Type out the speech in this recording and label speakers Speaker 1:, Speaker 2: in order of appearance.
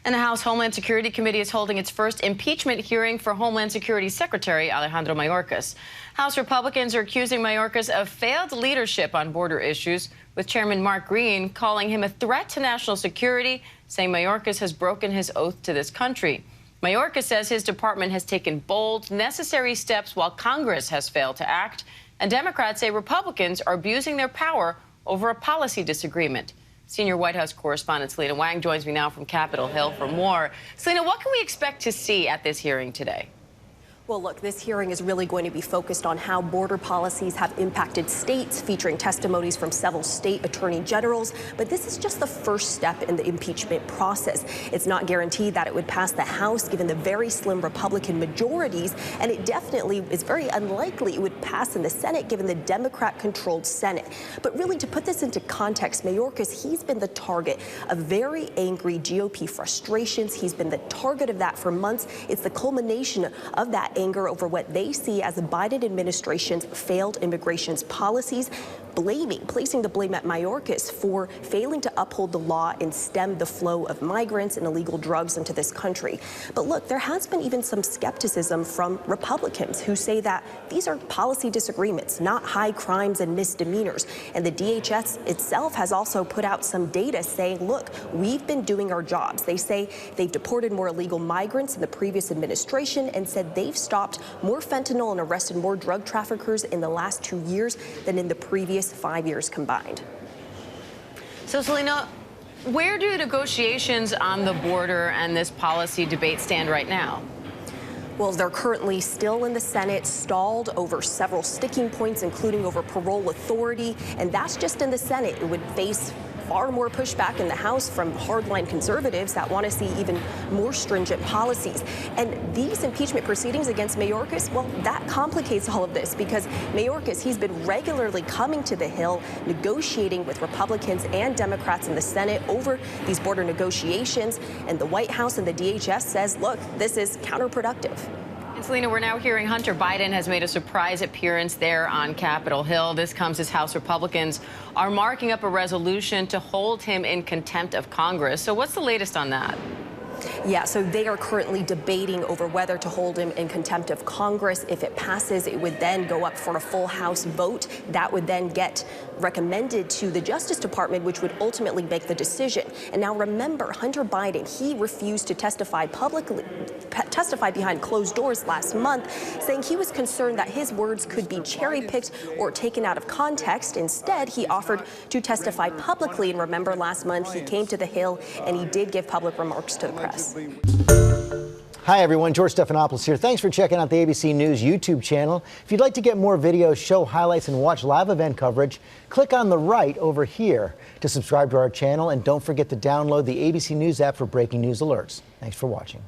Speaker 1: And the House Homeland Security Committee is holding its first impeachment hearing for Homeland Security Secretary Alejandro Mayorkas. House Republicans are accusing Mayorkas of failed leadership on border issues, with Chairman Mark Green calling him a threat to national security, saying Mayorkas has broken his oath to this country. Mayorkas says his department has taken bold, necessary steps while Congress has failed to act. And Democrats say Republicans are abusing their power over a policy disagreement. Senior White House correspondent Selena Wang joins me now from Capitol Hill for more. Selena, what can we expect to see at this hearing today?
Speaker 2: Well, look, this hearing is really going to be focused on how border policies have impacted states, featuring testimonies from several state attorney generals. But this is just the first step in the impeachment process. It's not guaranteed that it would pass the House, given the very slim Republican majorities, and it definitely is very unlikely it would pass in the Senate, given the Democrat-controlled Senate. But really, to put this into context, Mayorkas, he's been the target of very angry GOP frustrations. He's been the target of that for months. It's the culmination of that anger over what they see as the Biden administration's failed immigration policies, placing the blame at Mayorkas for failing to uphold the law and stem the flow of migrants and illegal drugs into this country. But look, there has been even some skepticism from Republicans who say that these are policy disagreements, not high crimes and misdemeanors. And the DHS itself has also put out some data saying, look, we've been doing our jobs. They say they've deported more illegal migrants in the previous administration and said they've stopped more fentanyl and arrested more drug traffickers in the last 2 years than in the previous 5 years combined.
Speaker 1: So, Selena, where do negotiations on the border and this policy debate stand right now?
Speaker 2: Well, they're currently still in the Senate, stalled over several sticking points, including over parole authority. And that's just in the Senate. It would face far more pushback in the House from hardline conservatives that want to see even more stringent policies. And these impeachment proceedings against Mayorkas, well, that complicates all of this, because Mayorkas, he's been regularly coming to the Hill, negotiating with Republicans and Democrats in the Senate over these border negotiations. And the White House and the DHS says, look, this is counterproductive.
Speaker 1: And Selena, we're now hearing Hunter Biden has made a surprise appearance there on Capitol Hill. This comes as House Republicans are marking up a resolution to hold him in contempt of Congress. So what's the latest on that?
Speaker 2: Yeah, so they are currently debating over whether to hold him in contempt of Congress. If it passes, it would then go up for a full House vote. That would then get recommended to the Justice Department, which would ultimately make the decision. And now remember, Hunter Biden, he refused to testify publicly, testify behind closed doors last month, saying he was concerned that his words could be cherry-picked or taken out of context. Instead, he offered to testify publicly. And remember, last month, he came to the Hill and he did give public remarks to the press.
Speaker 3: Hi, everyone. George Stephanopoulos here. Thanks for checking out the ABC News YouTube channel. If you'd like to get more videos, show highlights, and watch live event coverage, click on the right over here to subscribe to our channel. And don't forget to download the ABC News app for breaking news alerts. Thanks for watching.